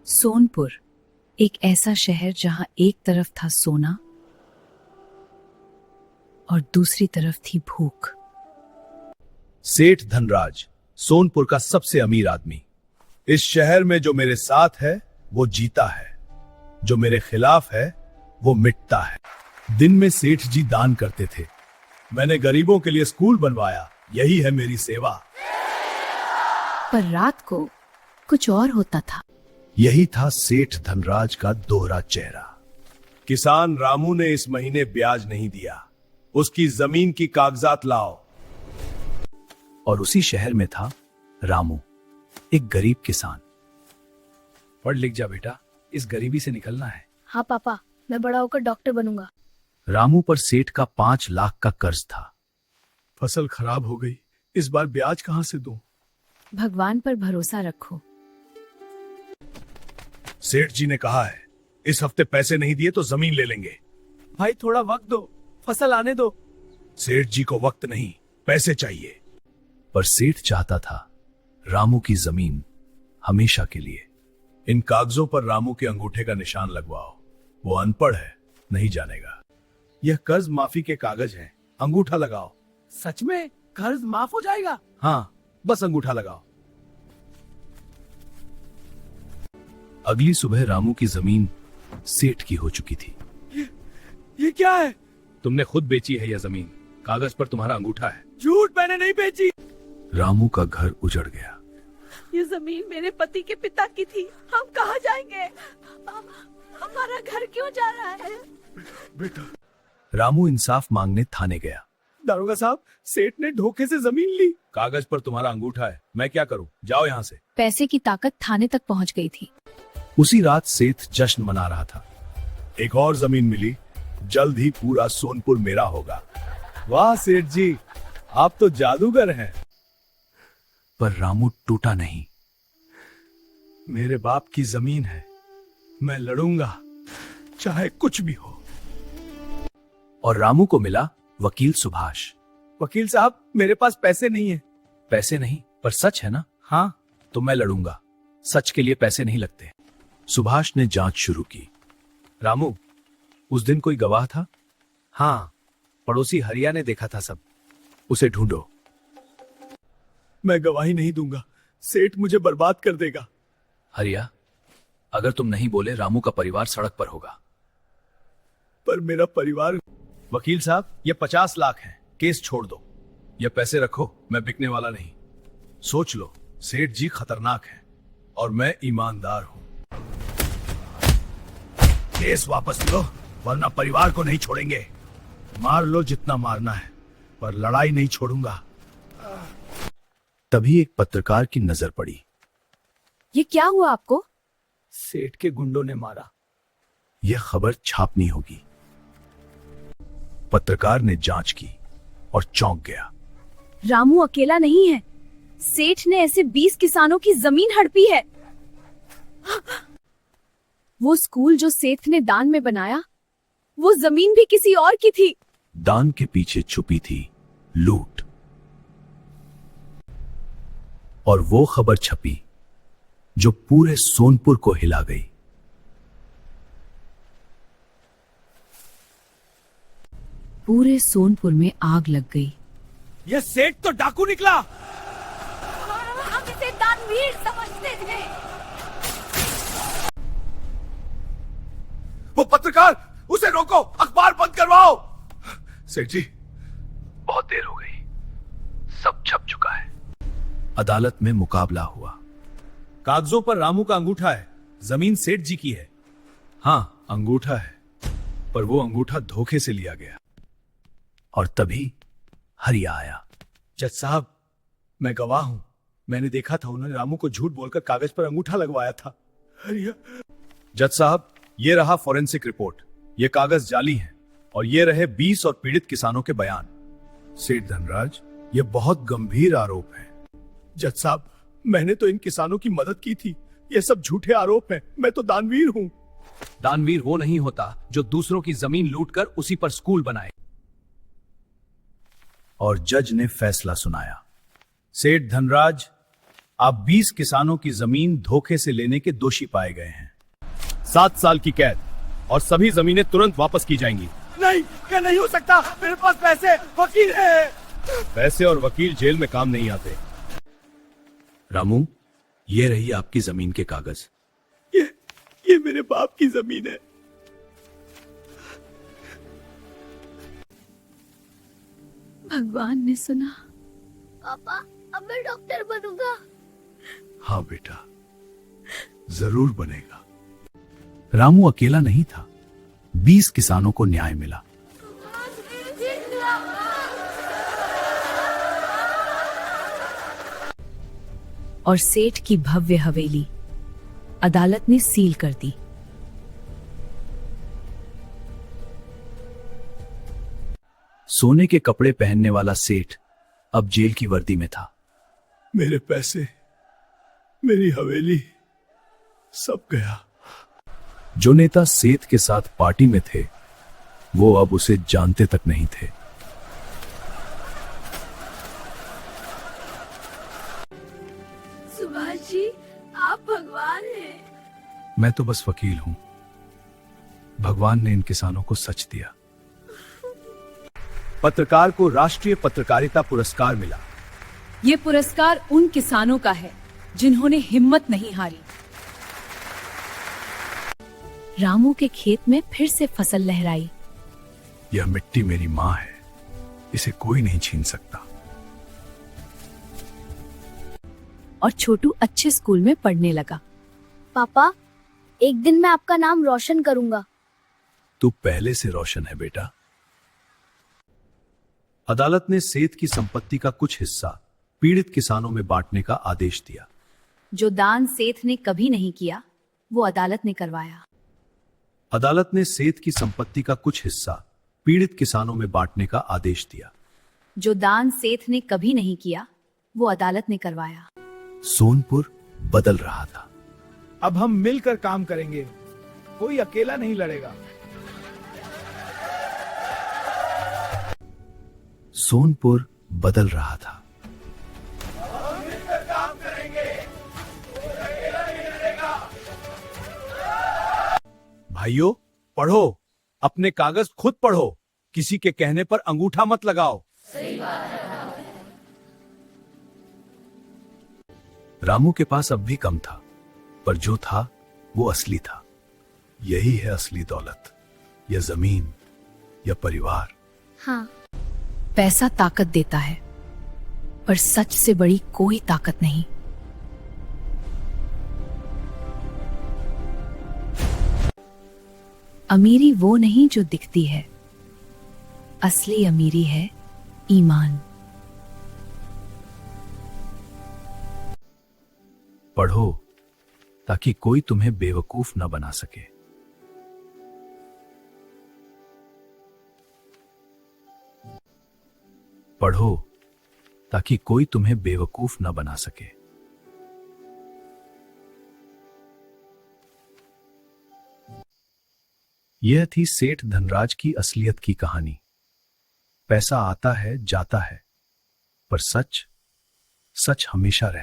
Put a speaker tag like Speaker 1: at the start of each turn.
Speaker 1: सोनपुर एक ऐसा शहर जहां एक तरफ था सोना और दूसरी तरफ थी भूख।
Speaker 2: सेठ धनराज सोनपुर का सबसे अमीर आदमी। इस शहर में जो मेरे साथ है वो जीता है, जो मेरे खिलाफ है वो मिटता है। दिन में सेठ जी दान करते थे। मैंने गरीबों के लिए स्कूल बनवाया, यही है मेरी सेवा।
Speaker 1: पर रात को कुछ और होता था।
Speaker 2: यही था सेठ धनराज का दोहरा चेहरा। किसान रामू ने इस महीने ब्याज नहीं दिया, उसकी जमीन की कागजात लाओ। और उसी शहर में था रामू, एक गरीब किसान। पढ़ लिख जा बेटा, इस गरीबी से निकलना है।
Speaker 3: हाँ पापा, मैं बड़ा होकर डॉक्टर बनूंगा।
Speaker 2: रामू पर सेठ का 5 लाख का कर्ज था। फसल खराब हो गई, इस बार ब्याज कहां से दूं?
Speaker 1: भगवान पर भरोसा रखो।
Speaker 2: सेठ जी ने कहा है इस हफ्ते पैसे नहीं दिए तो जमीन ले लेंगे।
Speaker 4: भाई थोड़ा वक्त दो, फसल आने दो।
Speaker 2: सेठ जी को वक्त नहीं, पैसे चाहिए। पर सेठ चाहता था रामू की जमीन हमेशा के लिए। इन कागजों पर रामू के अंगूठे का निशान लगवाओ। वो अनपढ़ है, नहीं जानेगा। यह कर्ज माफी के कागज हैं, अंगूठा लगाओ।
Speaker 4: सच में कर्ज माफ हो जाएगा?
Speaker 2: हाँ, बस अंगूठा लगाओ। अगली सुबह रामू की जमीन सेठ की हो चुकी थी।
Speaker 4: ये क्या है?
Speaker 2: तुमने खुद बेची है यह जमीन, कागज पर तुम्हारा अंगूठा है।
Speaker 4: झूठ, मैंने नहीं बेची।
Speaker 2: रामू का घर उजड़ गया।
Speaker 3: ये जमीन मेरे पति के पिता की थी, हम कहाँ जाएंगे? हमारा घर क्यों जा रहा है?
Speaker 2: बेटा, रामू इंसाफ मांगने थाने गया।
Speaker 4: दारोगा साहब, सेठ ने धोखे से जमीन ली।
Speaker 2: कागज पर तुम्हारा अंगूठा है, मैं क्या करूं? जाओ यहाँ से।
Speaker 1: पैसे की ताकत थाने तक पहुंच गई थी।
Speaker 2: उसी रात सेठ जश्न मना रहा था। एक और जमीन मिली, जल्द ही पूरा सोनपुर मेरा होगा।
Speaker 4: वाह सेठ जी, आप तो जादूगर हैं।
Speaker 2: पर रामू टूटा नहीं।
Speaker 4: मेरे बाप की जमीन है, मैं लड़ूंगा, चाहे कुछ भी हो।
Speaker 2: और रामू को मिला वकील सुभाष।
Speaker 4: वकील साहब, मेरे पास पैसे नहीं है।
Speaker 2: पैसे नहीं, पर सच है ना?
Speaker 4: हाँ।
Speaker 2: तो मैं लड़ूंगा, सच के लिए पैसे नहीं लगते। सुभाष ने जांच शुरू की। रामू, उस दिन कोई गवाह था?
Speaker 4: हाँ, पड़ोसी हरिया ने देखा था सब।
Speaker 2: उसे ढूंढो।
Speaker 4: मैं गवाही नहीं दूंगा, सेठ मुझे बर्बाद कर देगा।
Speaker 2: हरिया, अगर तुम नहीं बोले रामू का परिवार सड़क पर होगा।
Speaker 4: पर मेरा परिवार।
Speaker 2: वकील साहब, ये 50 लाख है, केस छोड़ दो। ये पैसे रखो, मैं बिकने वाला नहीं। सोच लो, सेठ जी खतरनाक है और मैं ईमानदार हूं। केस वापस लो, वरना परिवार को नहीं छोड़ेंगे। मार लो जितना मारना है, पर लड़ाई नहीं छोड़ूंगा। तभी एक पत्रकार की नजर पड़ी।
Speaker 1: ये क्या हुआ आपको?
Speaker 4: सेठ के गुंडों ने मारा।
Speaker 2: यह खबर छापनी होगी। पत्रकार ने जांच की और चौंक गया।
Speaker 1: रामू अकेला नहीं है, सेठ ने ऐसे 20 किसानों की जमीन हड़पी है। वो स्कूल जो सेठ ने दान में बनाया, वो जमीन भी किसी और की थी।
Speaker 2: दान के पीछे छुपी थी लूट। और वो खबर छपी जो पूरे सोनपुर को हिला गई।
Speaker 1: पूरे सोनपुर में आग लग गई।
Speaker 4: यह सेठ तो डाकू निकला।
Speaker 3: हम इसे दानवीर समझते थे।
Speaker 2: वो पत्रकार, उसे रोको, अखबार बंद करवाओ। सेठ जी, बहुत देर हो गई, सब छप चुका है। अदालत में मुकाबला हुआ। कागजों पर रामू का अंगूठा है, जमीन सेठ जी की है। हाँ, अंगूठा है, पर वो अंगूठा धोखे से लिया गया। और तभी हरिया आया।
Speaker 4: जज साहब, मैं गवाह हूं। मैंने देखा था, उन्होंने रामू को झूठ बोलकर कागज पर अंगूठा लगवाया था। हरिया।
Speaker 2: जज साहब, ये रहा फॉरेंसिक रिपोर्ट। ये कागज जाली हैं और ये रहे 20 और पीड़ित किसानों के बयान। सेठ धनराज, ये बहुत गंभीर आरोप है।
Speaker 4: जज साहब, मैंने तो इन किसानों की मदद की थी। ये सब झूठे आरोप हैं। मैं तो दानवीर हूं।
Speaker 2: दानवीर वो नहीं होता जो दूसरों की जमीन लूटकर उसी पर स्कूल बनाए। और जज ने फैसला सुनाया। सेठ धनराज,
Speaker 4: आप 20 किसानों की जमीन धोखे से लेने के दोषी पाए गए हैं। 7 साल की कैद और सभी जमीनें तुरंत वापस की जाएंगी।
Speaker 2: नहीं, क्या नहीं हो सकता? मेरे पास पैसे, वकील है।
Speaker 4: पैसे और वकील जेल में काम नहीं आते। रामू, ये रही आपकी जमीन के कागज।
Speaker 2: ये मेरे बाप की जमीन है।
Speaker 3: भगवान ने सुना।
Speaker 1: पापा, अब मैं डॉक्टर बनूंगा।
Speaker 2: हाँ बेटा, जरूर बनेगा।
Speaker 4: रामू अकेला नहीं था, 20 किसानों को न्याय मिला।
Speaker 1: और सेठ की भव्य हवेली अदालत ने सील कर दी।
Speaker 4: सोने के कपड़े पहनने वाला सेठ अब जेल की वर्दी में था।
Speaker 2: मेरे पैसे, मेरी हवेली, सब गया।
Speaker 4: जो नेता सेठ के साथ पार्टी में थे, वो अब उसे जानते तक नहीं थे।
Speaker 3: सुभाष जी, आप भगवान हैं।
Speaker 4: मैं तो बस वकील हूं। भगवान ने इन किसानों को सच दिया। पत्रकार को राष्ट्रीय पत्रकारिता पुरस्कार मिला।
Speaker 1: ये पुरस्कार उन किसानों का है जिन्होंने हिम्मत नहीं हारी। रामू के खेत में फिर से फसल लहराई।
Speaker 2: यह मिट्टी मेरी माँ है, इसे कोई नहीं छीन सकता।
Speaker 1: और छोटू अच्छे स्कूल में पढ़ने लगा।
Speaker 5: पापा, एक दिन मैं आपका नाम रोशन करूंगा।
Speaker 2: तू पहले से रोशन है बेटा।
Speaker 4: अदालत ने सेठ की संपत्ति का कुछ हिस्सा पीड़ित किसानों में बांटने का आदेश दिया।
Speaker 1: जो दान सेठ ने कभी नहीं किया, वो अदालत ने करवाया।
Speaker 4: अदालत ने सेठ की संपत्ति का कुछ हिस्सा पीड़ित किसानों में बांटने का आदेश दिया।
Speaker 1: जो दान सेठ ने कभी नहीं किया, वो अदालत ने करवाया।
Speaker 4: सोनपुर बदल रहा था।
Speaker 2: अब हम मिलकर काम करेंगे, कोई अकेला नहीं लड़ेगा।
Speaker 4: सोनपुर बदल रहा था। भाइयों, पढ़ो, अपने कागज खुद पढ़ो, किसी के कहने पर अंगूठा मत लगाओ। रामू के पास अब भी कम था, पर जो था वो असली था।
Speaker 2: यही है असली दौलत, या जमीन, या परिवार।
Speaker 5: हाँ,
Speaker 1: पैसा ताकत देता है, पर सच से बड़ी कोई ताकत नहीं। अमीरी वो नहीं जो दिखती है, असली अमीरी है ईमान।
Speaker 4: पढ़ो ताकि कोई तुम्हें बेवकूफ न बना सके। पढ़ो ताकि कोई तुम्हें बेवकूफ न बना सके। यह थी सेठ धनराज की असलियत की कहानी। पैसा आता है, जाता है, पर सच हमेशा रहता है।